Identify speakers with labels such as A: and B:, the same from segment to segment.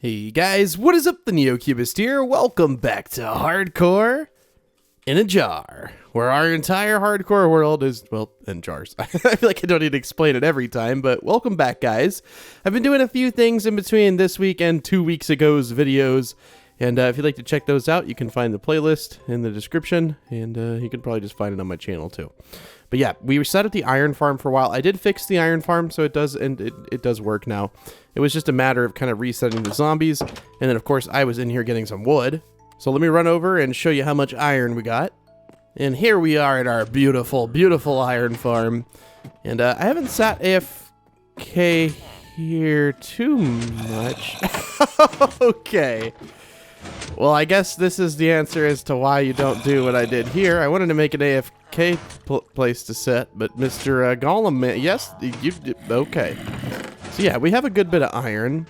A: Hey guys, what is up? The NeoCubest here. Welcome back to Hardcore in a Jar, where our entire hardcore world is, well, in jars. I feel like I don't need to explain it every time, but welcome back, guys. I've been doing a few things in between this week and 2 weeks ago's videos, and if you'd like to check those out, you can find the playlist in the description, and you can probably just find it on my channel too. But yeah, we set up the iron farm for a while. I did fix the iron farm, so it does work now. It was just a matter of kind of resetting the zombies, and then of course I was in here getting some wood. So let me run over and show you how much iron we got. And here we are at our beautiful, beautiful iron farm. And I haven't sat AFK here too much. Okay. Well, I guess this is the answer as to why you don't do what I did here. I wanted to make an AFK place to sit, but Mr. Golem man, yes, you did, okay. So yeah, we have a good bit of iron.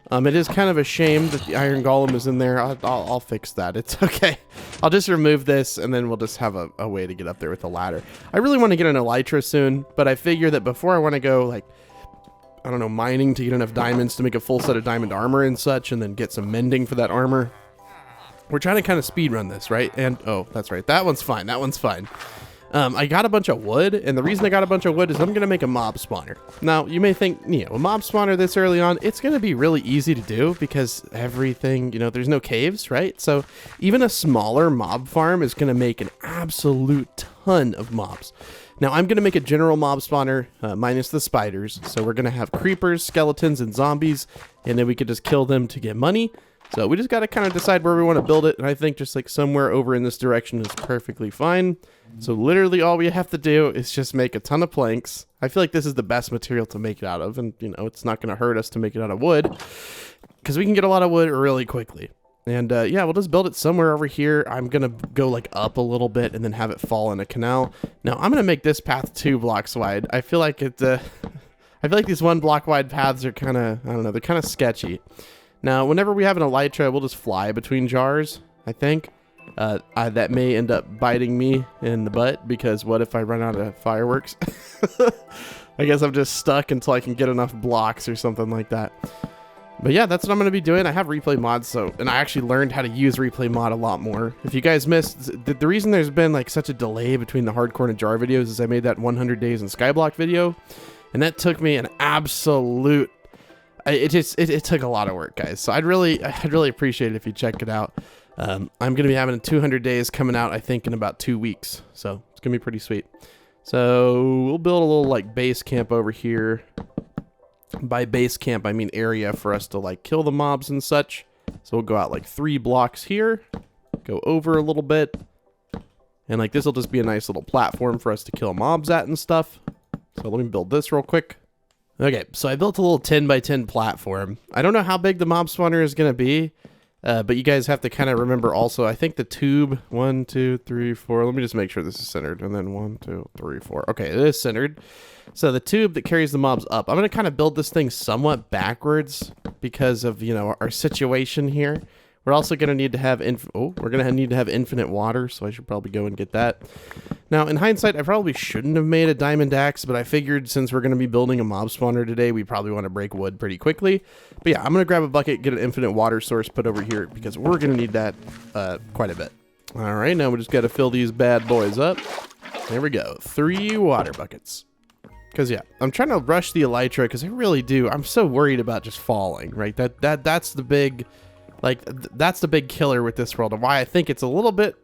A: It is kind of a shame that the iron golem is in there. I'll fix that. It's okay. I'll just remove this, and then we'll just have a way to get up there with the ladder. I really want to get an elytra soon, but I figure that before I want to go, like, I don't know, mining to get enough diamonds to make a full set of diamond armor and such, and then get some mending for that armor. We're trying to kind of speed run this, right? And, oh, that's right. That one's fine. That one's fine. I got a bunch of wood, and the reason I got a bunch of wood is I'm going to make a mob spawner. Now, you may think, you know, a mob spawner this early on, it's going to be really easy to do because everything, you know, there's no caves, right? So even a smaller mob farm is going to make an absolute ton of mobs. Now, I'm going to make a general mob spawner minus the spiders. So we're going to have creepers, skeletons, and zombies, and then we could just kill them to get money. So we just got to kind of decide where we want to build it, and I think just like somewhere over in this direction is perfectly fine. So literally all we have to do is just make a ton of planks. I feel like this is the best material to make it out of, and you know, it's not going to hurt us to make it out of wood because we can get a lot of wood really quickly. And yeah, we'll just build it somewhere over here. I'm going to go like up a little bit and then have it fall in a canal. Now I'm going to make this path 2 blocks wide. I feel like I feel like these 1 block wide paths are kind of, I don't know, they're kind of sketchy. Now, whenever we have an elytra, we'll just fly between jars, I think. That may end up biting me in the butt, because what if I run out of fireworks? I guess I'm just stuck until I can get enough blocks or something like that. But yeah, that's what I'm going to be doing. I have replay mods, and I actually learned how to use replay mod a lot more. If you guys missed, the reason there's been like such a delay between the Hardcore in a Jar videos is I made that 100 days in Skyblock video, and that took me an absolute... It took a lot of work, guys. So I'd really appreciate it if you check it out. I'm going to be having 200 days coming out, I think, in about 2 weeks. So it's going to be pretty sweet. So we'll build a little like base camp over here. By base camp, I mean area for us to like kill the mobs and such. So we'll go out like 3 blocks here, go over a little bit. And like this will just be a nice little platform for us to kill mobs at and stuff. So let me build this real quick. Okay, so I built a little 10 by 10 platform. I don't know how big the mob spawner is going to be, but you guys have to kind of remember also, I think the tube, 1, 2, 3, 4, let me just make sure this is centered, and then 1, 2, 3, 4. Okay, it is centered. So the tube that carries the mobs up, I'm going to kind of build this thing somewhat backwards because of, you know, our situation here. We're also going to need to have infinite water, so I should probably go and get that. Now, in hindsight, I probably shouldn't have made a diamond axe, but I figured since we're going to be building a mob spawner today, we probably want to break wood pretty quickly. But yeah, I'm going to grab a bucket, get an infinite water source put over here, because we're going to need that quite a bit. All right, now we just got to fill these bad boys up. There we go, 3 water buckets. Because yeah, I'm trying to rush the elytra, because I really do. I'm so worried about just falling, right? That's the big... Like, that's the big killer with this world, and why I think it's a little bit,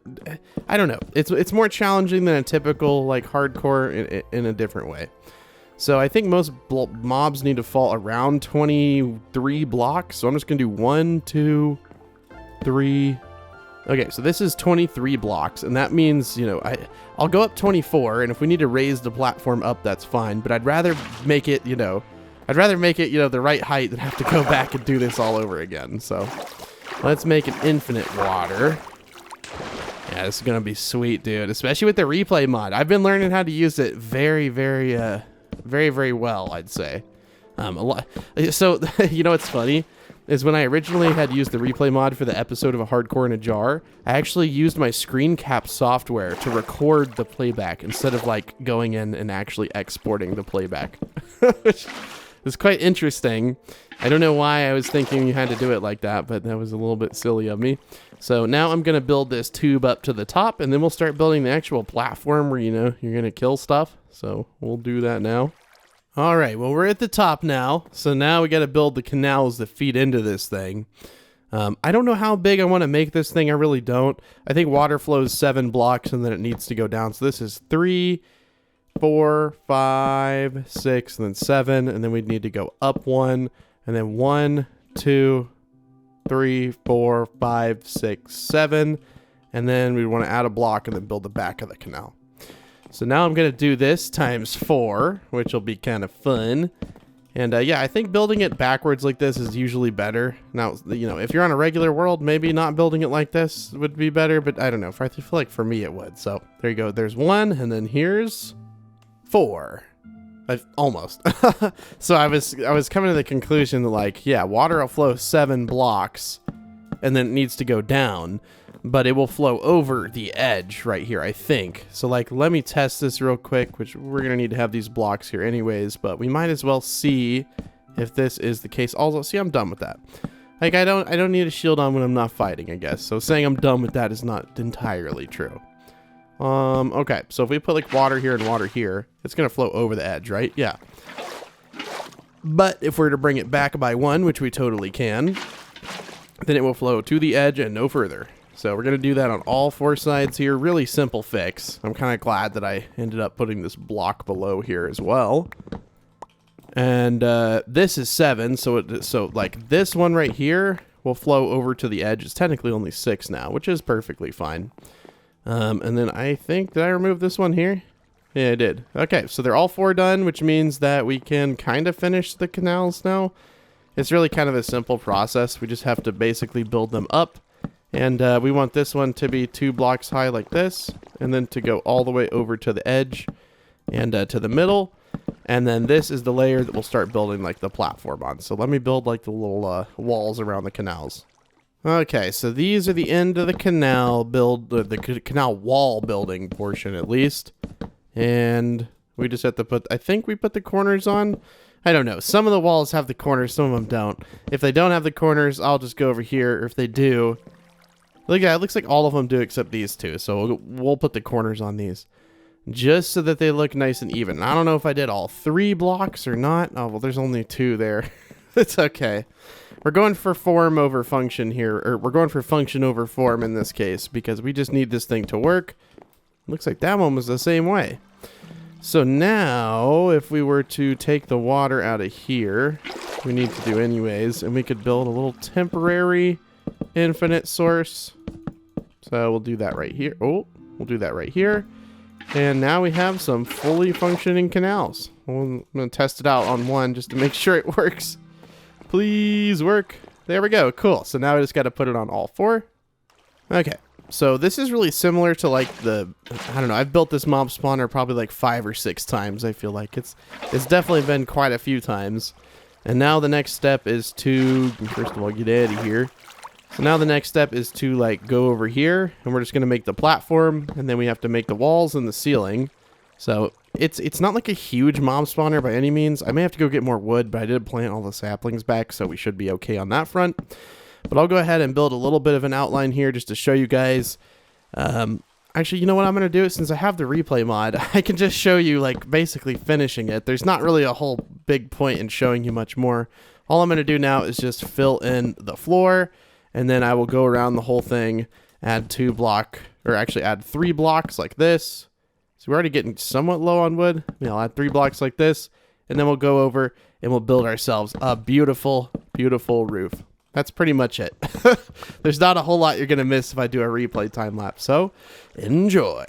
A: I don't know, it's more challenging than a typical, like, hardcore in a different way. So I think most mobs need to fall around 23 blocks, so I'm just going to do 1, 2, 3, okay, so this is 23 blocks, and that means, you know, I'll go up 24, and if we need to raise the platform up, that's fine, but I'd rather make it, you know, the right height than have to go back and do this all over again, so... Let's make an infinite water. Yeah, this is going to be sweet, dude. Especially with the replay mod. I've been learning how to use it very, very well, I'd say. So, you know what's funny? Is when I originally had used the replay mod for the episode of A Hardcore in a Jar, I actually used my screen cap software to record the playback instead of, like, going in and actually exporting the playback. Which is quite interesting. I don't know why I was thinking you had to do it like that, but that was a little bit silly of me. So now I'm going to build this tube up to the top, and then we'll start building the actual platform where, you know, you're going to kill stuff. So we'll do that now. All right, well, we're at the top now. So now we got to build the canals that feed into this thing. I don't know how big I want to make this thing. I really don't. I think water flows 7 blocks and then it needs to go down. So this is 3, 4, 5, 6, and then 7. And then we'd need to go up 1, and then 1, 2, 3, 4, 5, 6, 7. And then we'd want to add a block and then build the back of the canal. So now I'm going to do this times 4, which will be kind of fun. And yeah, I think building it backwards like this is usually better. Now, you know, if you're on a regular world, maybe not building it like this would be better, but I don't know. I feel like for me it would. So there you go. There's 1, and then here's 4. Almost. So I was coming to the conclusion that, like, yeah, water will flow 7 blocks, and then it needs to go down, but it will flow over the edge right here, I think. So, like, let me test this real quick, which we're going to need to have these blocks here anyways, but we might as well see if this is the case. Also, see, I'm done with that. Like, I don't need a shield on when I'm not fighting, I guess. So saying I'm done with that is not entirely true. Okay, so if we put, like, water here and water here, it's going to flow over the edge, right? Yeah. But if we're to bring it back by 1, which we totally can, then it will flow to the edge and no further. So we're going to do that on all 4 sides here. Really simple fix. I'm kind of glad that I ended up putting this block below here as well. And this is 7, so like this one right here will flow over to the edge. It's technically only 6 now, which is perfectly fine. And then I think, did I remove this one here? Yeah, I did. Okay, so they're all 4 done, which means that we can kind of finish the canals now. It's really kind of a simple process. We just have to basically build them up. And we want this one to be 2 blocks high like this, and then to go all the way over to the edge and to the middle. And then this is the layer that we'll start building like the platform on. So let me build like the little walls around the canals. Okay, so these are the end of the canal build, the canal wall building portion at least. And we just have to put, I think we put the corners on. I don't know. Some of the walls have the corners, some of them don't. If they don't have the corners, I'll just go over here. Or if they do, look, yeah, it looks like all of them do except these 2. So we'll put the corners on these just so that they look nice and even. I don't know if I did all 3 blocks or not. Oh, well, there's only 2 there. It's okay. We're going for form over function here, or we're going for function over form in this case, because we just need this thing to work. Looks like that one was the same way. So now, if we were to take the water out of here, we need to do anyways, and we could build a little temporary infinite source. So we'll do that right here. Oh, we'll do that right here. And now we have some fully functioning canals. I'm going to test it out on 1 just to make sure it works. Please work. There we go. Cool. So now I just got to put it on all 4. Okay. So this is really similar to like the, I don't know, I've built this mob spawner probably like 5 or 6 times. I feel like it's definitely been quite a few times. And now the next step is to, first of all, get out of here. So now the next step is to like go over here, and we're just going to make the platform, and then we have to make the walls and the ceiling. So it's not like a huge mob spawner by any means. I may have to go get more wood, but I did plant all the saplings back, so we should be okay on that front. But I'll go ahead and build a little bit of an outline here just to show you guys. Actually, you know what I'm going to do? Since I have the replay mod, I can just show you like basically finishing it. There's not really a whole big point in showing you much more. All I'm going to do now is just fill in the floor, and then I will go around the whole thing, add 3 blocks like this. So we're already getting somewhat low on wood. I'll add 3 blocks like this, and then we'll go over and we'll build ourselves a beautiful, beautiful roof. That's pretty much it. There's not a whole lot you're going to miss if I do a replay time lapse. So enjoy.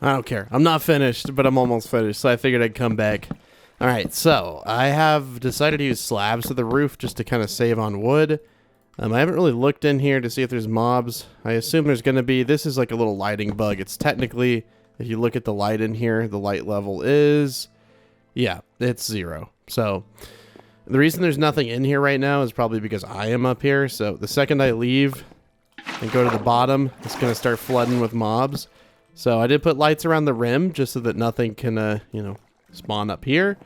A: I don't care. I'm not finished, but I'm almost finished, so I figured I'd come back. All right, so I have decided to use slabs to the roof just to kind of save on wood. I haven't really looked in here to see if there's mobs. I assume there's going to be. This is like a little lighting bug. It's technically, if you look at the light in here, the light level is, yeah, it's 0. So the reason there's nothing in here right now is probably because I am up here. So the second I leave and go to the bottom, it's going to start flooding with mobs. So I did put lights around the rim just so that nothing can, you know, spawn up here.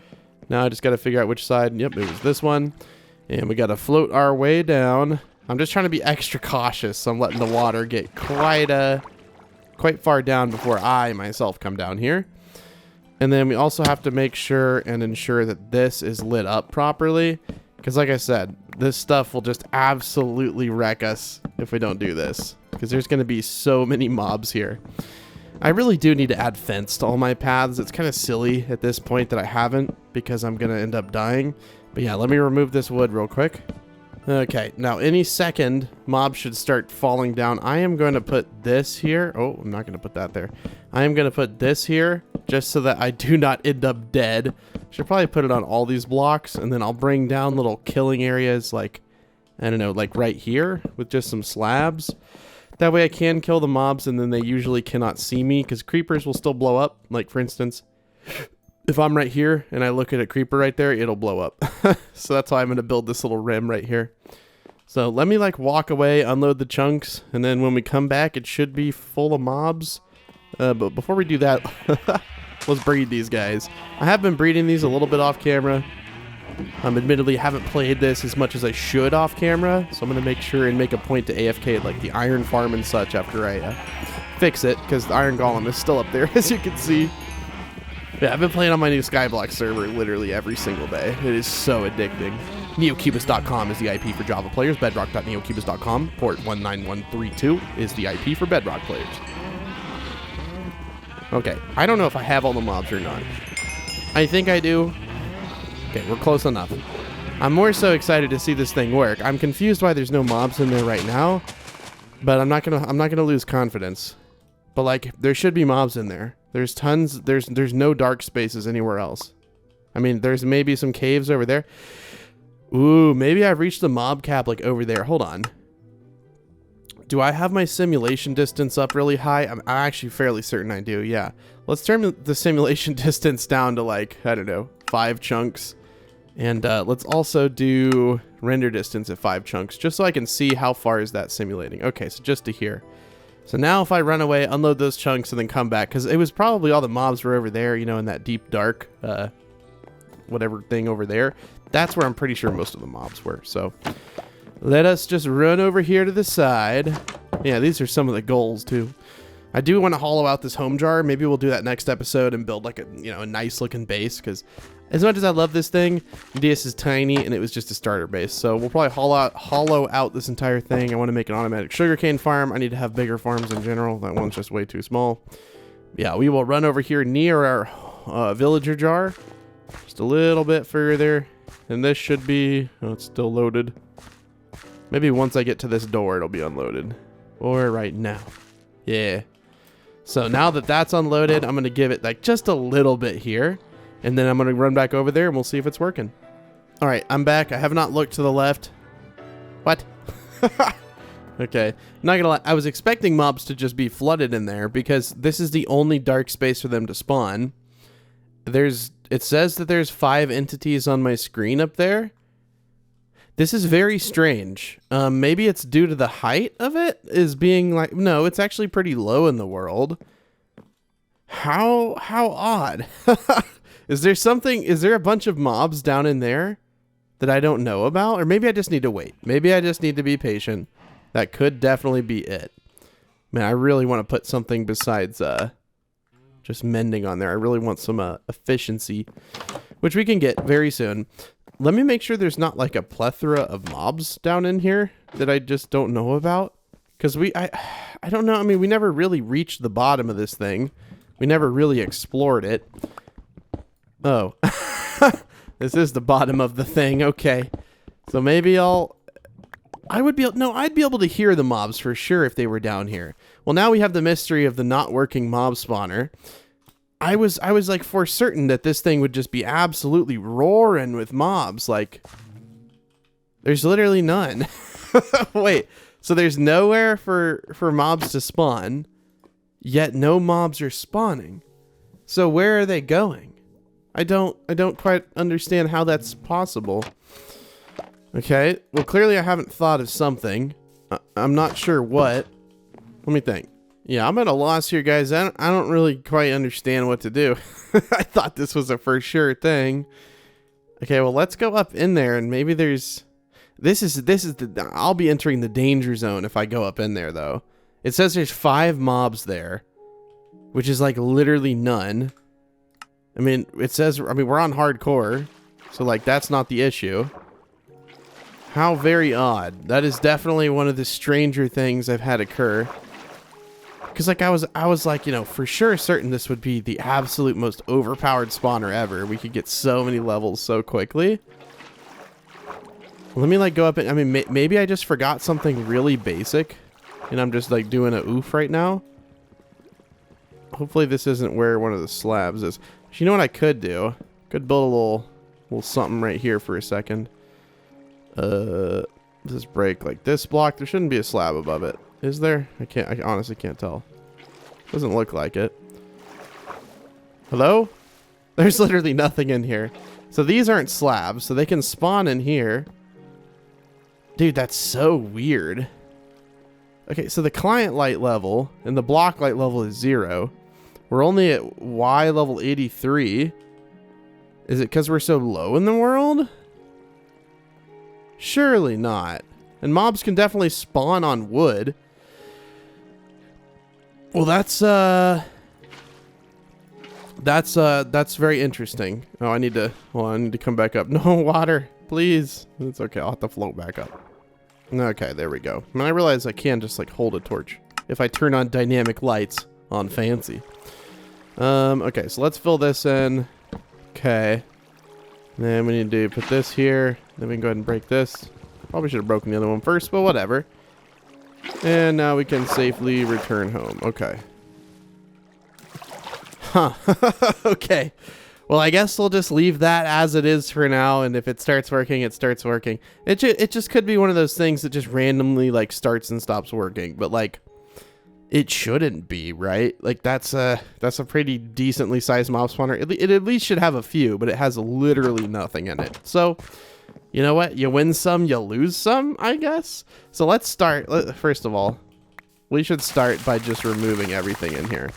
A: Now I just got to figure out which side. Yep, it was this one. And we got to float our way down. I'm just trying to be extra cautious. So I'm letting the water get quite far down before I myself come down here. And then we also have to make sure and ensure that this is lit up properly. Because like I said, this stuff will just absolutely wreck us if we don't do this. Because there's going to be so many mobs here. I really do need to add fence to all my paths. It's kind of silly at this point that I haven't, because I'm going to end up dying. But yeah, let me remove this wood real quick. Okay, now any second, mobs should start falling down. I am going to put this here. Oh, I'm not going to put that there. I am going to put this here just so that I do not end up dead. Should probably put it on all these blocks, and then I'll bring down little killing areas like, I don't know, like right here with just some slabs. That way I can kill the mobs, and then they usually cannot see me because creepers will still blow up. Like, for instance, if I'm right here and I look at a creeper right there, it'll blow up. So that's why I'm going to build this little rim right here. So let me like walk away, unload the chunks, and then when we come back, it should be full of mobs. But before we do that, let's breed these guys. I have been breeding these a little bit off camera. Admittedly, haven't played this as much as I should off camera, so I'm going to make sure and make a point to AFK at like the iron farm and such after I fix it, because the iron golem is still up there, as you can see. Yeah, I've been playing on my new Skyblock server literally every single day. It is so addicting. NeoCubest.com is the IP for Java players. Bedrock.neocubest.com, port 19132 is the IP for Bedrock players. Okay, I don't know if I have all the mobs or not. I think I do. Okay, we're close enough. I'm more so excited to see this thing work. I'm confused why there's no mobs in there right now, but I'm not gonna lose confidence. But like, there should be mobs in there. There's tons. There's no dark spaces anywhere else. I mean, there's maybe some caves over there. Ooh, maybe I've reached the mob cap like over there. Hold on. Do I have my simulation distance up really high? I'm actually fairly certain I do. Yeah. Let's turn the simulation distance down to like, I don't know, 5 chunks. And let's also do render distance at 5 chunks, just so I can see how far is that simulating. Okay, so just to here. So now if I run away, unload those chunks, and then come back, because it was probably all the mobs were over there, you know, in that deep dark, whatever thing over there. That's where I'm pretty sure most of the mobs were. So let us just run over here to the side. Yeah, these are some of the goals too. I do want to hollow out this home jar. Maybe we'll do that next episode and build like a, you know, a nice looking base, because as much as I love this thing, this is tiny and it was just a starter base. So we'll probably hollow out this entire thing. I want to make an automatic sugarcane farm. I need to have bigger farms in general. That one's just way too small. Yeah, we will run over here near our villager jar. Just a little bit further. And this should be, oh, it's still loaded. Maybe once I get to this door, it'll be unloaded. Or right now. Yeah. So now that that's unloaded, I'm going to give it like just a little bit here. And then I'm going to run back over there and we'll see if it's working. All right, I'm back. I have not looked to the left. What? Okay. Not going to lie. I was expecting mobs to just be flooded in there because this is the only dark space for them to spawn. It says that there's 5 entities on my screen up there. This is very strange. Maybe it's due to the height of it is being like, no, it's actually pretty low in the world. How odd. Is there a bunch of mobs down in there that I don't know about? Or maybe I just need to wait. Maybe I just need to be patient. That could definitely be it. Man, I really want to put something besides just mending on there. I really want some efficiency, which we can get very soon. Let me make sure there's not like a plethora of mobs down in here that I just don't know about. Because I don't know. I mean, we never really reached the bottom of this thing. We never really explored it. Oh. This is the bottom of the thing. Okay. So maybe I'd be able to hear the mobs for sure if they were down here. Well, now we have the mystery of the not working mob spawner. I was like for certain that this thing would just be absolutely roaring with mobs. Like, there's literally none. Wait, so there's nowhere for mobs to spawn, yet no mobs are spawning. So where are they going? I don't quite understand how that's possible. Okay, well clearly I haven't thought of something. I'm not sure what. Let me think. Yeah, I'm at a loss here, guys. I don't really quite understand what to do. I thought this was a for sure thing. Okay, well let's go up in there and maybe there's... This is the... I'll be entering the danger zone if I go up in there though. It says there's 5 mobs there, which is like literally none. I mean, it says... I mean, we're on hardcore, so like that's not the issue. How very odd. That is definitely one of the stranger things I've had occur. Because like I was like, you know, for sure certain this would be the absolute most overpowered spawner ever. We could get so many levels so quickly. Let me like go up and, I mean, maybe I just forgot something really basic and I'm just like doing a oof right now. Hopefully this isn't where one of the slabs is. You know what I could do? Could build a little something right here for a second. This break like this block. There shouldn't be a slab above it. Is there? I honestly can't tell. Doesn't look like it. Hello? There's literally nothing in here. So these aren't slabs, so they can spawn in here. Dude, that's so weird. Okay, so the client light level and the block light level is 0. We're only at Y level 83. Is it because we're so low in the world? Surely not. And mobs can definitely spawn on wood. Well, that's very interesting. Oh, I need to come back up. No water, please. It's okay. I'll have to float back up. Okay, there we go. I mean, I realize I can just like hold a torch if I turn on dynamic lights on fancy. Okay, so let's fill this in. Okay. Then we need to put this here. Then we can go ahead and break this. Probably should have broken the other one first, but whatever. And now we can safely return home. Okay. Huh. Okay. Well, I guess we'll just leave that as it is for now, and if it starts working, it starts working. It just could be one of those things that just randomly, like, starts and stops working, but, like, it shouldn't be, right? Like, that's a pretty decently sized mob spawner. It at least should have a few, but it has literally nothing in it. So... You know what? You win some, you lose some, I guess. So let's start. First of all, we should start by just removing everything in here.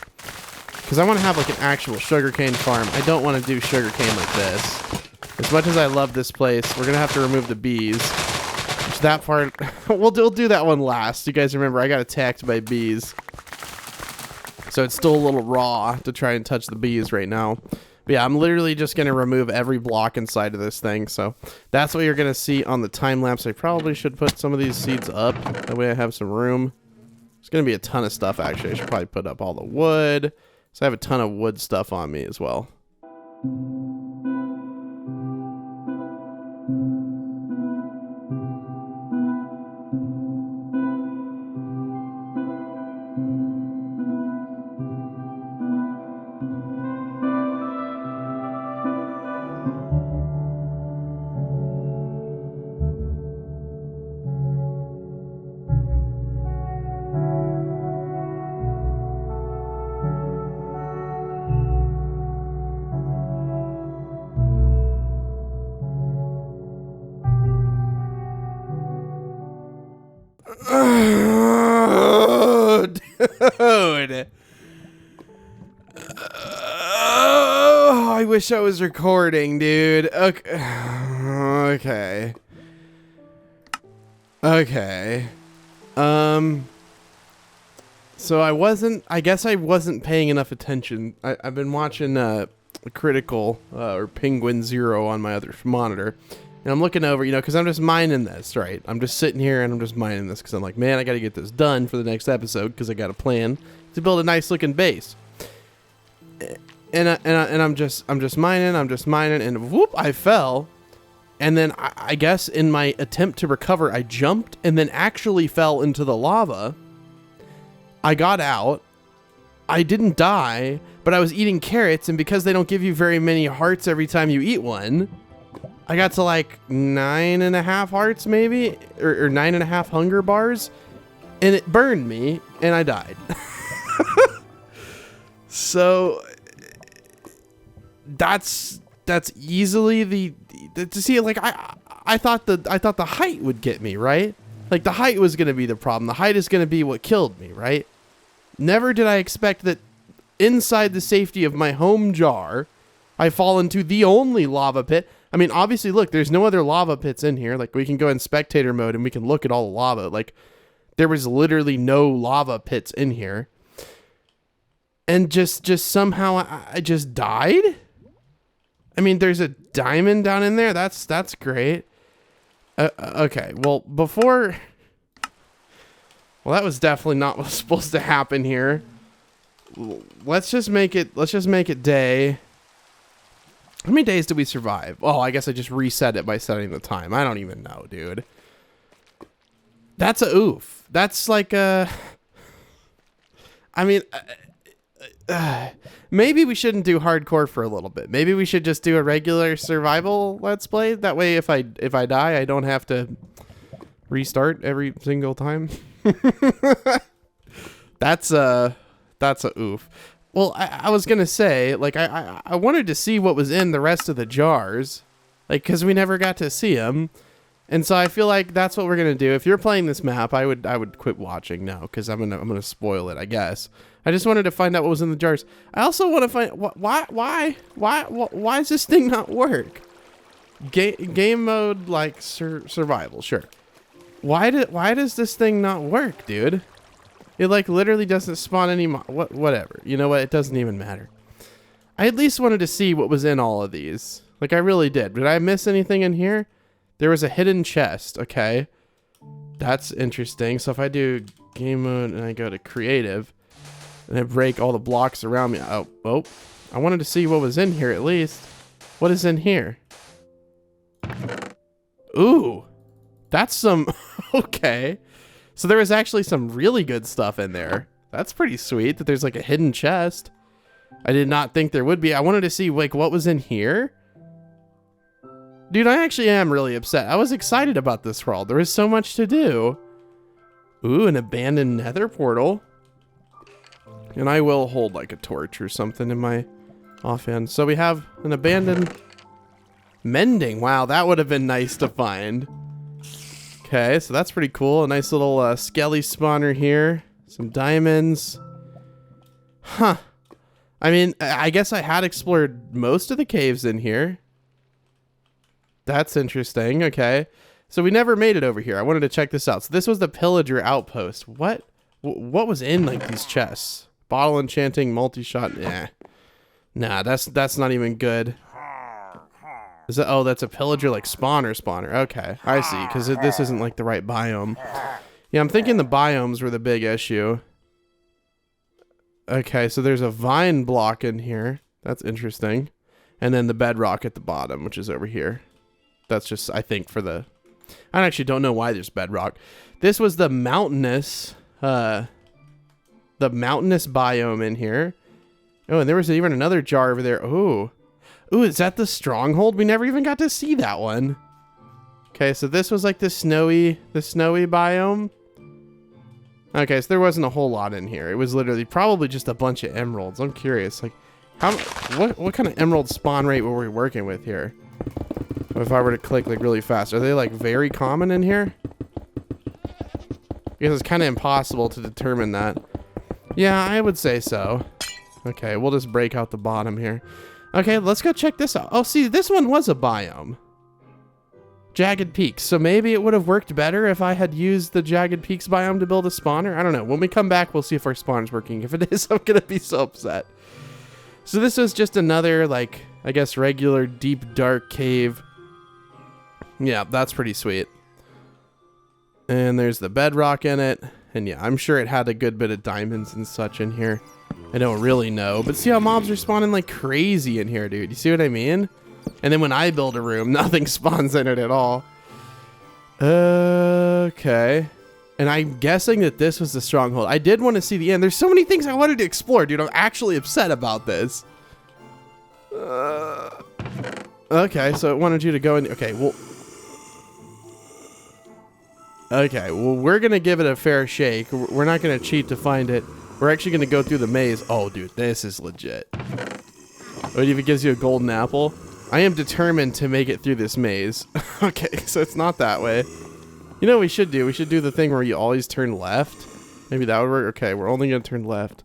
A: Because I want to have like an actual sugarcane farm. I don't want to do sugarcane like this. As much as I love this place, we're going to have to remove the bees. Which that part, we'll do that one last. You guys remember, I got attacked by bees. So it's still a little raw to try and touch the bees right now. But yeah, I'm literally just going to remove every block inside of this thing. So that's what you're going to see on the time lapse. I probably should put some of these seeds up. That way I have some room. There's going to be a ton of stuff, actually. I should probably put up all the wood. So I have a ton of wood stuff on me as well. Oh, dude. Oh, I wish I was recording, dude. Okay. Okay. So I guess I wasn't paying enough attention. I've been watching Critical or Penguin Zero on my other monitor. And I'm looking over, you know, because I'm just mining this, right? I'm just sitting here and I'm just mining this because I'm like, man, I got to get this done for the next episode because I got a plan to build a nice looking base. And I'm just mining, and whoop, I fell. And then I guess in my attempt to recover, I jumped and then actually fell into the lava. I got out. I didn't die, but I was eating carrots, and because they don't give you very many hearts every time you eat one, I got to like 9.5 hearts maybe, or 9.5 hunger bars, and it burned me and I died. So that's easily the to see, like I thought the height would get me, right? Like the height was going to be the problem. The height is going to be what killed me, right? Never did I expect that inside the safety of my home jar, I fall into the only lava pit. I mean, obviously, look, there's no other lava pits in here. Like, we can go in spectator mode and we can look at all the lava. Like, there was literally no lava pits in here. And just somehow I just died? I mean, there's a diamond down in there. That's great. Okay, well, before... Well, that was definitely not what was supposed to happen here. Let's just make it day. How many days did we survive? Oh, I guess I just reset it by setting the time. I don't even know, dude. That's a oof. That's like a... I mean, maybe we shouldn't do hardcore for a little bit. Maybe we should just do a regular survival let's play. That way, if I die, I don't have to restart every single time. That's a oof. Well, I was gonna say, like, I wanted to see what was in the rest of the jars, like, because we never got to see them, and so I feel like that's what we're gonna do. If you're playing this map, I would quit watching now, because I'm gonna spoil it, I guess. I just wanted to find out what was in the jars. I also want to find why does this thing not work? Game mode, like survival, sure. Why does this thing not work, dude? It like literally doesn't spawn any whatever. You know what? It doesn't even matter. I at least wanted to see what was in all of these. Like, I really did. Did I miss anything in here? There was a hidden chest. Okay. That's interesting. So if I do game mode and I go to creative and I break all the blocks around me. Oh, I wanted to see what was in here at least. What is in here? Ooh, that's some, okay. So there was actually some really good stuff in there. That's pretty sweet that there's like a hidden chest. I did not think there would be. I wanted to see like what was in here. Dude, I actually am really upset. I was excited about this world. There was so much to do. Ooh, an abandoned nether portal. And I will hold like a torch or something in my offhand. So we have an abandoned mending. Wow, that would have been nice to find. Okay, so that's pretty cool. A nice little skelly spawner here. Some diamonds. Huh. I mean, I guess I had explored most of the caves in here. That's interesting. Okay. So we never made it over here. I wanted to check this out. So this was the pillager outpost. What was in like these chests? Bottle enchanting, multi-shot. Nah, that's not even good. Is that, oh, that's a pillager like spawner. Okay, I see, because this isn't like the right biome. Yeah, I'm thinking the biomes were the big issue. Okay, so there's a vine block in here. That's interesting. And then the bedrock at the bottom, which is over here. That's just, I think, for the... I actually don't know why there's bedrock. This was the mountainous biome in here. Oh, and there was even another jar over there. Ooh, is that the stronghold? We never even got to see that one. Okay, so this was like the snowy biome. Okay, so there wasn't a whole lot in here. It was literally probably just a bunch of emeralds. I'm curious, like, what kind of emerald spawn rate were we working with here? If I were to click like really fast, are they like very common in here? Because it's kind of impossible to determine that. Yeah, I would say so. Okay, we'll just break out the bottom here. Okay, let's go check this out. Oh, see, this one was a biome. Jagged Peaks. So maybe it would have worked better if I had used the Jagged Peaks biome to build a spawner. I don't know. When we come back, we'll see if our spawn's working. If it is, I'm going to be so upset. So this is just another, like, I guess, regular deep, dark cave. Yeah, that's pretty sweet. And there's the bedrock in it. And yeah, I'm sure it had a good bit of diamonds and such in here. I don't really know. But see how mobs are spawning like crazy in here, dude. You see what I mean? And then when I build a room, nothing spawns in it at all. Okay. And I'm guessing that this was the stronghold. I did want to see the end. There's so many things I wanted to explore, dude. I'm actually upset about this. Okay, so it wanted you to go in. Okay, well. Okay, well, we're going to give it a fair shake. We're not going to cheat to find it. We're actually going to go through the maze. Oh, dude, this is legit. Oh, it even gives you a golden apple. I am determined to make it through this maze. Okay, so it's not that way. You know what we should do? We should do the thing where you always turn left. Maybe that would work. Okay, we're only going to turn left.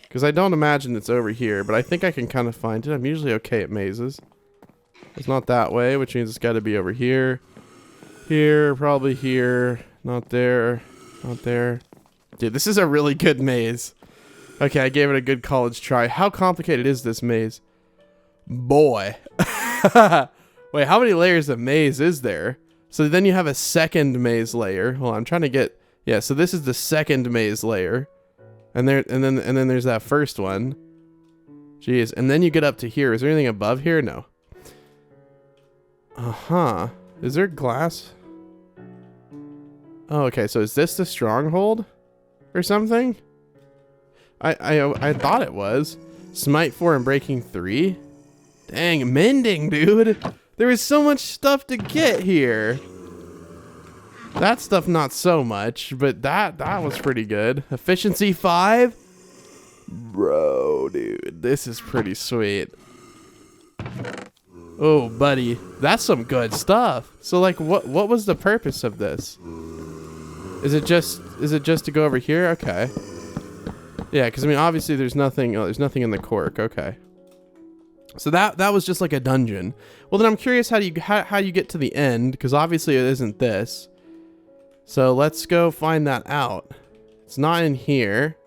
A: Because I don't imagine it's over here, but I think I can kind of find it. I'm usually okay at mazes. It's not that way, which means it's got to be over here. Here, probably here. Not there. Not there. Dude, this is a really good maze. Okay, I gave it a good college try. How complicated is this maze? Boy. Wait, how many layers of maze is there? So then you have a second maze layer. Hold on, I'm trying to get... Yeah, so this is the second maze layer. And then there's that first one. Jeez, and then you get up to here. Is there anything above here? No. Uh-huh. Is there glass? Oh, okay, so is this the stronghold? Or something? I thought it was. Smite 4 and Breaking 3? Dang, mending, dude. There is so much stuff to get here. That stuff not so much, but that was pretty good. Efficiency 5? Bro, dude, this is pretty sweet. Oh, buddy, that's some good stuff. So like what was the purpose of this? Is it just to go over here? Okay. Yeah, cuz I mean obviously there's nothing in the cork. Okay. So that was just like a dungeon. Well, then I'm curious how you get to the end, cuz obviously it isn't this. So let's go find that out. It's not in here.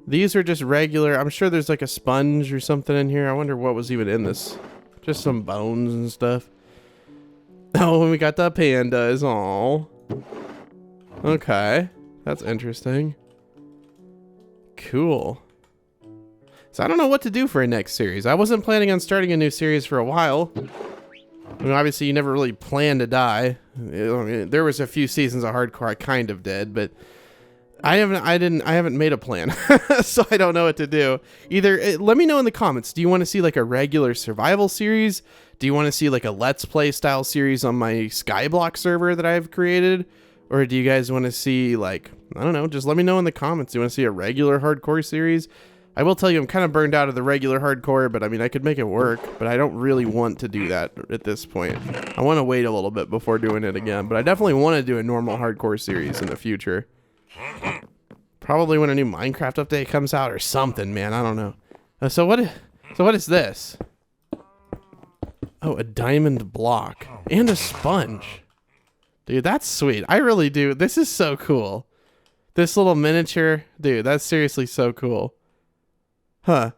A: These are just regular. I'm sure there's like a sponge or something in here. I wonder what was even in this. Just some bones and stuff. Oh, and we got the pandas. All. Okay. That's interesting. Cool. So I don't know what to do for a next series. I wasn't planning on starting a new series for a while. I mean, obviously, you never really planned to die. There was a few seasons of hardcore I kind of did, but I haven't made a plan, so I don't know what to do. Either let me know in the comments. Do you want to see like a regular survival series? Do you want to see like a Let's Play style series on my Skyblock server that I've created, or do you guys want to see like I don't know? Just let me know in the comments. Do you want to see a regular hardcore series? I will tell you, I'm kind of burned out of the regular hardcore, but I mean, I could make it work, but I don't really want to do that at this point. I want to wait a little bit before doing it again, but I definitely want to do a normal hardcore series in the future. Probably when a new Minecraft update comes out or something, man. I don't know. So what is this? Oh, a diamond block and a sponge. Dude, that's sweet. I really do. This is so cool. This little miniature, dude, that's seriously so cool. Huh.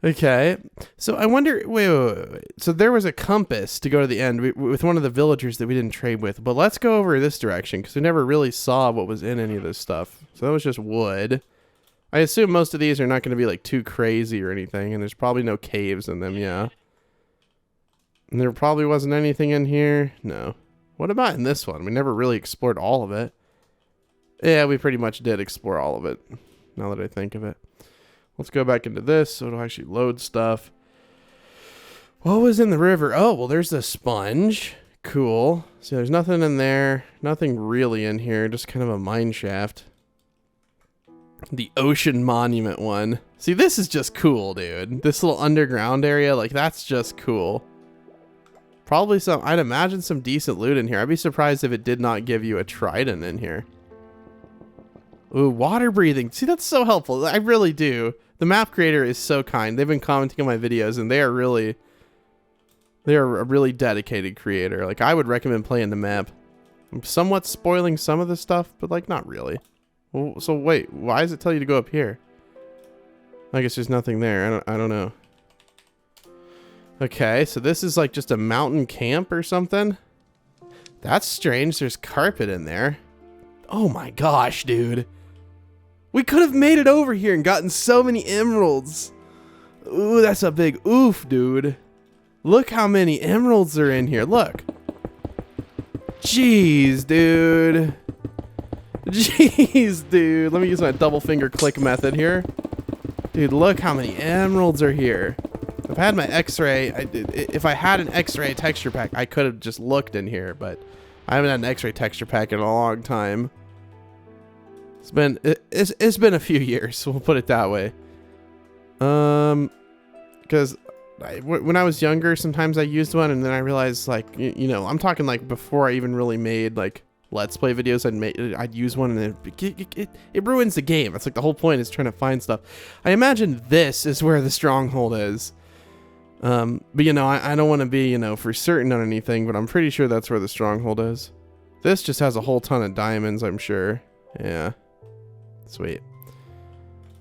A: Okay. So I wonder, wait. So there was a compass to go to the end with one of the villagers that we didn't trade with. But let's go over this direction because we never really saw what was in any of this stuff. So that was just wood. I assume most of these are not going to be like too crazy or anything. And there's probably no caves in them, yeah. And there probably wasn't anything in here. No. What about in this one? We never really explored all of it. Yeah, we pretty much did explore all of it. Now that I think of it. Let's go back into this so it'll actually load stuff. What was in the river? Oh, well, there's the sponge. Cool. So there's nothing in there. Nothing really in here. Just kind of a mine shaft. The ocean monument one. See, this is just cool, dude. This little underground area, like, that's just cool. Probably I'd imagine some decent loot in here. I'd be surprised if it did not give you a trident in here. Ooh, water breathing. See, that's so helpful. I really do. The map creator is so kind. They've been commenting on my videos, and they are a really dedicated creator. Like, I would recommend playing the map. I'm somewhat spoiling some of the stuff, but like not really. Well, so wait, why does it tell you to go up here? I guess there's nothing there. I don't know. Okay, so this is like just a mountain camp or something. That's strange. There's carpet in there. Oh my gosh, dude. We could have made it over here and gotten so many emeralds. Ooh, that's a big oof, dude. Look how many emeralds are in here. Look. Jeez, dude. Jeez, dude. Let me use my double finger click method here. Dude, look how many emeralds are here. I've had my X-ray. If I had an X-ray texture pack, I could have just looked in here, but I haven't had an X-ray texture pack in a long time. It's been a few years. We'll put it that way. Because when I was younger, sometimes I used one, and then I realized, like, you know, I'm talking like before I even really made like Let's Play videos. I'd use one, and it ruins the game. It's like the whole point is trying to find stuff. I imagine this is where the stronghold is. But you know, I don't want to be, you know, for certain on anything, but I'm pretty sure that's where the stronghold is. This just has a whole ton of diamonds, I'm sure. Yeah. Sweet.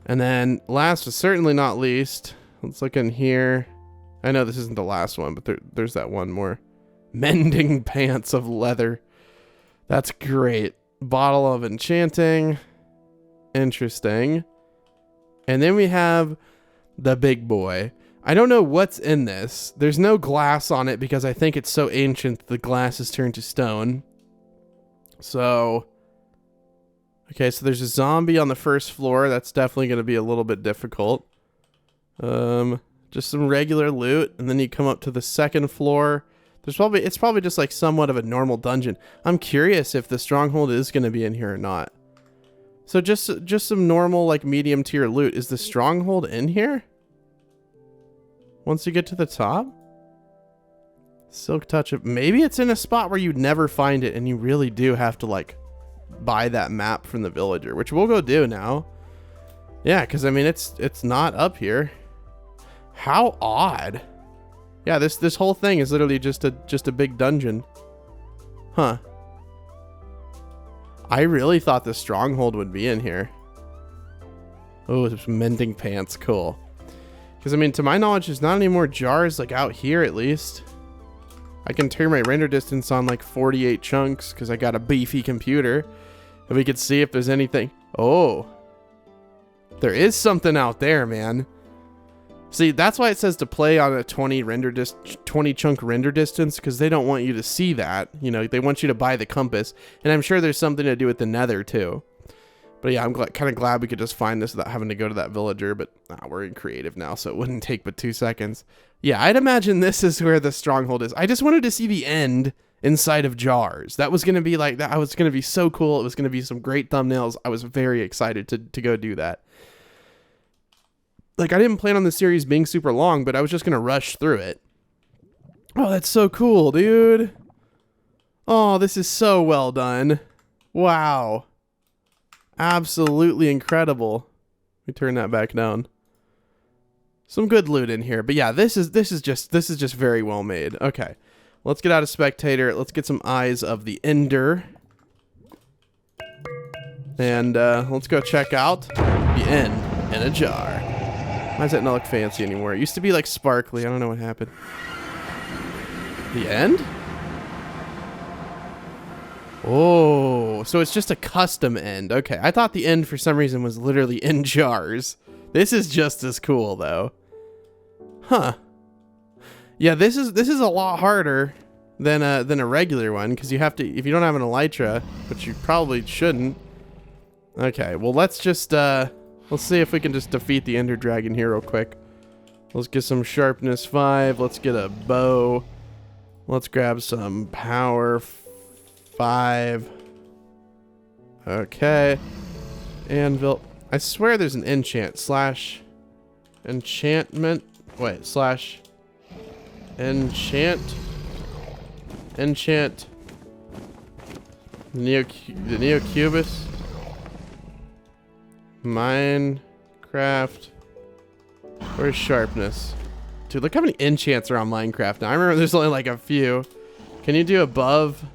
A: And then last but certainly not least, let's look in here. I know this isn't the last one, but there's that one more. Mending pants of leather. That's great. Bottle of enchanting. Interesting. And then we have the big boy. I don't know what's in this. There's no glass on it because I think it's so ancient the glass is turned to stone. So, okay, so there's a zombie on the first floor. That's definitely going to be a little bit difficult. Just some regular loot, and then you come up to the second floor. It's probably just like somewhat of a normal dungeon. I'm curious if the stronghold is going to be in here or not. So just some normal like medium tier loot. Is the stronghold in here? Once you get to the top? Silk touch of, maybe it's in a spot where you'd never find it, and you really do have to like buy that map from the villager, which we'll go do now. Yeah, because I mean it's not up here. How odd. Yeah, this whole thing is literally just a big dungeon. Huh. I really thought the stronghold would be in here. Oh, there's mending pants. Cool. Because I mean, to my knowledge, there's not any more jars like out here at least. I can turn my render distance on like 48 chunks because I got a beefy computer. And we could see if there's anything. Oh. There is something out there, man. See, that's why it says to play on a 20 chunk render distance, because they don't want you to see that. You know, they want you to buy the compass. And I'm sure there's something to do with the Nether too. But yeah, I'm kind of glad we could just find this without having to go to that villager. But we're in creative now, so it wouldn't take but 2 seconds. Yeah, I'd imagine this is where the stronghold is. I just wanted to see the end inside of jars. That was going to be like that. I was going to be so cool. It was going to be some great thumbnails. I was very excited to go do that. Like, I didn't plan on the series being super long, but I was just going to rush through it. Oh, that's so cool, dude. Oh, this is so well done. Wow. Absolutely incredible. Let me turn that back down. Some good loot in here. But yeah, this is just very well made. Okay. Let's get out of spectator. Let's get some eyes of the Ender. And let's go check out the end in a jar. Why does that not look fancy anymore? It used to be like sparkly. I don't know what happened. The end? Oh, so it's just a custom end. Okay, I thought the end for some reason was literally in jars. This is just as cool though. Huh. Yeah, this is a lot harder than a regular one, because you have to, if you don't have an elytra, which you probably shouldn't. Okay, well let's just let's see if we can just defeat the Ender Dragon here real quick. Let's get some sharpness 5. Let's get a bow. Let's grab some power 5. Okay. Anvil. I swear there's an enchant slash enchantment. Wait, slash enchant. Enchant. The NeoCubest. Minecraft. Where's sharpness? Dude, look how many enchants are on Minecraft now. I remember there's only like a few. Can you do above?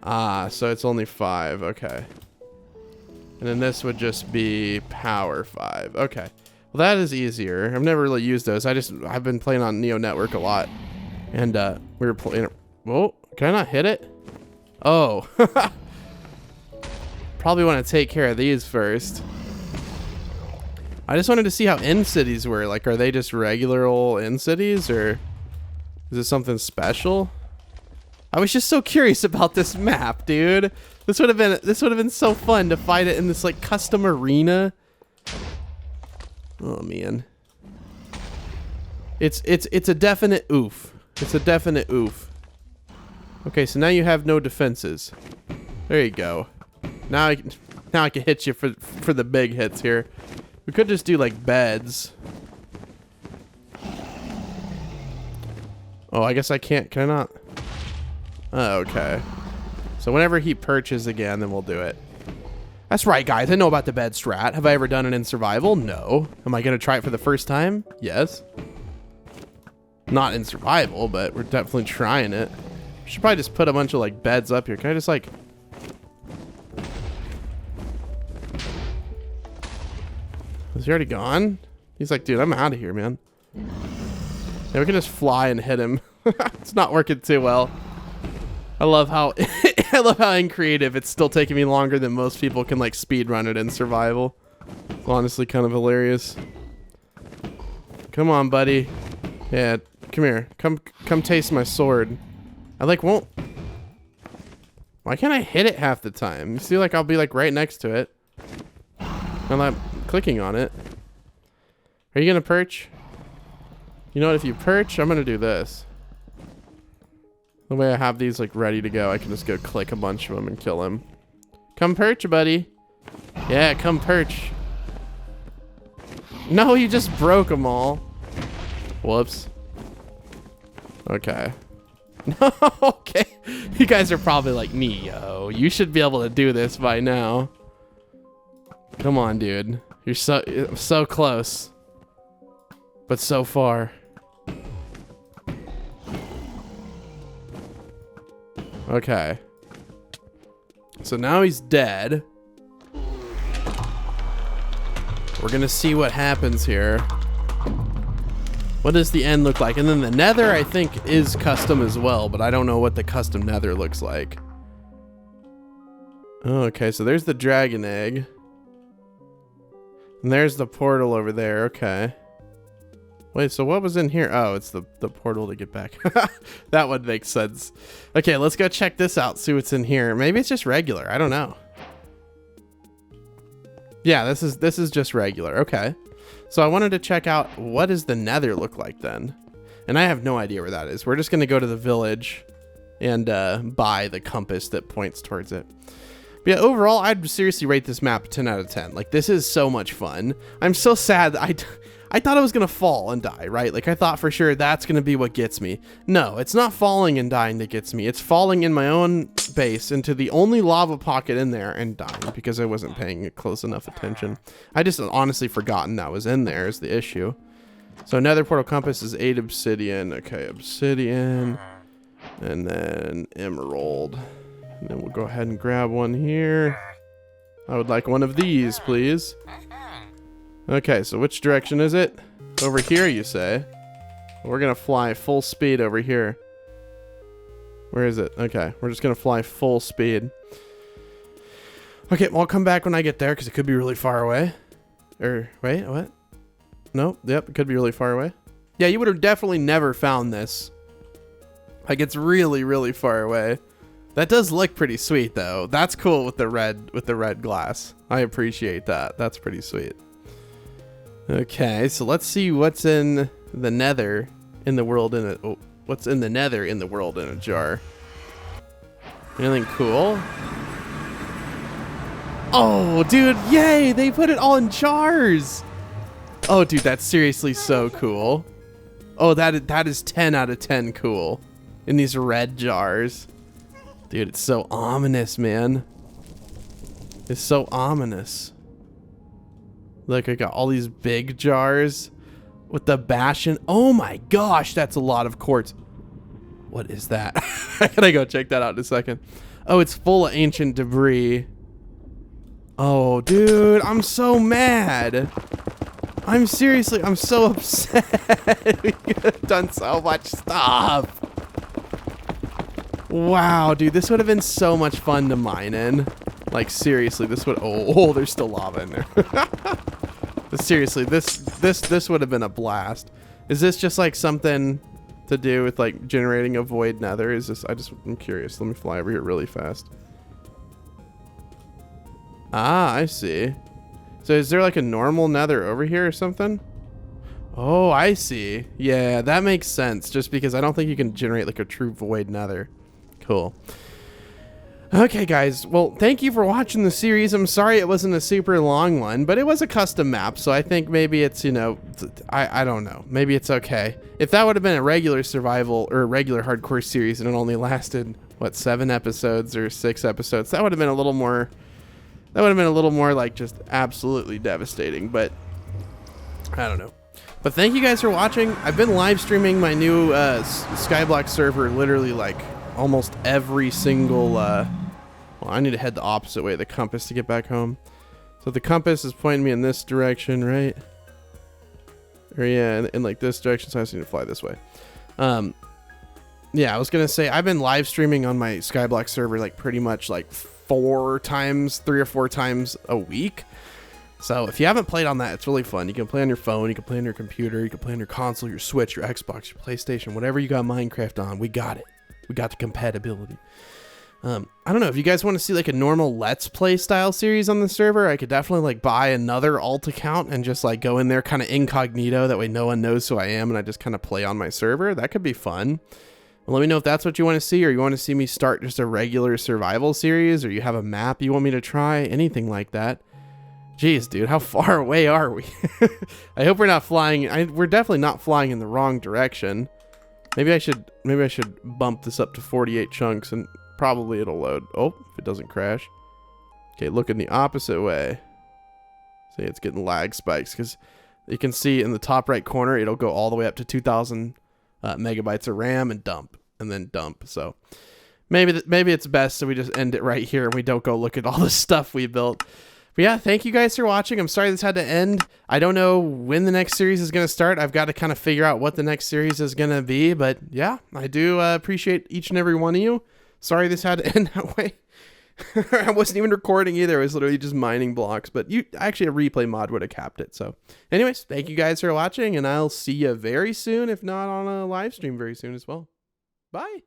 A: Ah, so it's only 5. Okay. And then this would just be power 5. Okay. Well, that is easier. I've never really used those. I've been playing on NeoNetwork a lot. And we were playing. Whoa, can I not hit it? Oh. Probably want to take care of these first. I just wanted to see how end cities were. Like, are they just regular old end cities, or is it something special? I was just so curious about this map, dude. This would have been so fun to fight it in this like custom arena. Oh man. It's a definite oof. It's a definite oof. Okay, so now you have no defenses. There you go. Now I can hit you for the big hits here. We could just do like beds. Oh, I guess I can't. Can I not? Oh, okay. So whenever he perches again, then we'll do it. That's right, guys. I know about the bed strat. Have I ever done it in survival? No. Am I going to try it for the first time? Yes. Not in survival, but we're definitely trying it. Should probably just put a bunch of like beds up here. Can I just like... Is he already gone? He's like, dude, I'm out of here, man. Yeah, we can just fly and hit him. It's not working too well. I love how I love how in creative it's still taking me longer than most people can like speed run it in survival. It's honestly kind of hilarious. Come on, buddy. Yeah, come here. Come taste my sword. I like won't. Why can't I hit it half the time? You see, like I'll be like right next to it. I'm not clicking on it. Are you gonna perch? You know what? If you perch, I'm gonna do this. The way I have these like ready to go, I can just go click a bunch of them and kill him. Come perch, buddy. Yeah, come perch. No, you just broke them all. Whoops. Okay. No, okay. You guys are probably like, Neo, you should be able to do this by now. Come on, dude. You're so close. But so far. Okay. So now he's dead. We're gonna see what happens here. What does the end look like? And then the Nether, I think, is custom as well, but I don't know what the custom Nether looks like. Oh, okay, so there's the dragon egg. And there's the portal over there, okay. Wait, so what was in here? Oh, it's the portal to get back. That would make sense. Okay, let's go check this out, see what's in here. Maybe it's just regular, I don't know. Yeah, this is just regular, okay. So I wanted to check out what does the Nether look like then? And I have no idea where that is. We're just gonna go to the village and buy the compass that points towards it. But yeah, overall, I'd seriously rate this map 10 out of 10. Like, this is so much fun. I'm so sad that I thought I was gonna fall and die, right? Like, I thought for sure that's gonna be what gets me. No, it's not falling and dying that gets me. It's falling in my own base into the only lava pocket in there and dying because I wasn't paying close enough attention. I just honestly forgotten that was in there is the issue. So Nether portal compass is 8 obsidian. Okay, obsidian. And then emerald. And then we'll go ahead and grab one here. I would like one of these, please. Okay, so which direction is it? Over here, you say? We're gonna fly full speed over here. Where is it? Okay, we're just gonna fly full speed. Okay, well, I'll come back when I get there because it could be really far away. Or, wait, what? No, yep, it could be really far away. Yeah, you would have definitely never found this. Like, it's really, really far away. That does look pretty sweet, though. That's cool with the red glass. I appreciate that. That's pretty sweet. Okay, so let's see what's in the Nether in the world in a... Oh, what's in the Nether in the world in a jar? Anything cool? Oh, dude, yay! They put it all in jars! Oh, dude, that's seriously so cool. Oh, that is 10 out of 10 cool. In these red jars. Dude, it's so ominous, man. It's so ominous. Look, I got all these big jars with the bastion. Oh my gosh, that's a lot of quartz. What is that? I gotta go check that out in a second. Oh, it's full of ancient debris. Oh, dude, I'm so mad. I'm so upset. We could have done so much stuff. Wow, dude, this would have been so much fun to mine in. Like, seriously, this would... Oh, there's still lava in there. But seriously, this would have been a blast. Is this just, like, something to do with, like, generating a void nether? Is this... I'm curious. Let me fly over here really fast. Ah, I see. So is there, like, a normal nether over here or something? Oh, I see. Yeah, that makes sense. Just because I don't think you can generate like a true void nether. Cool. Okay, guys. Well, thank you for watching the series. I'm sorry it wasn't a super long one, but it was a custom map, so I think maybe it's, you know, I don't know. Maybe it's okay. If that would have been a regular survival or a regular hardcore series and it only lasted, what, 7 episodes or 6 episodes, that would have been a little more, like just absolutely devastating, but I don't know. But thank you guys for watching. I've been live streaming my new Skyblock server literally like almost every single well, I need to head the opposite way of the compass to get back home. So the compass is pointing me in this direction, right? Or yeah, in like this direction, so I just need to fly this way. Yeah, I was gonna say I've been live streaming on my Skyblock server like pretty much like 3 or 4 times a week. So if you haven't played on that, it's really fun. You can play on your phone, you can play on your computer, you can play on your console, your Switch, your Xbox, your PlayStation, whatever you got Minecraft on, we got it. We got the compatibility. I don't know if you guys want to see like a normal Let's Play style series on the server. I could definitely like buy another alt account and just like go in there kind of incognito. That way no one knows who I am and I just kind of play on my server. That could be fun. Well, let me know if that's what you want to see, or you want to see me start just a regular survival series, or you have a map you want me to try, anything like that. Jeez, dude, how far away are we? I hope we're not flying. We're definitely not flying in the wrong direction. Maybe I should bump this up to 48 chunks and probably it'll load. Oh, if it doesn't crash. Okay, looking the opposite way. See, it's getting lag spikes because you can see in the top right corner, it'll go all the way up to 2,000 megabytes of RAM and dump, and then dump. So maybe it's best so we just end it right here and we don't go look at all the stuff we built. But yeah, thank you guys for watching. I'm sorry this had to end. I don't know when the next series is going to start. I've got to kind of figure out what the next series is going to be. But yeah, I do appreciate each and every one of you. Sorry this had to end that way. I wasn't even recording either. I was literally just mining blocks. But actually, a replay mod would have capped it. So anyways, thank you guys for watching. And I'll see you very soon, if not on a live stream very soon as well. Bye.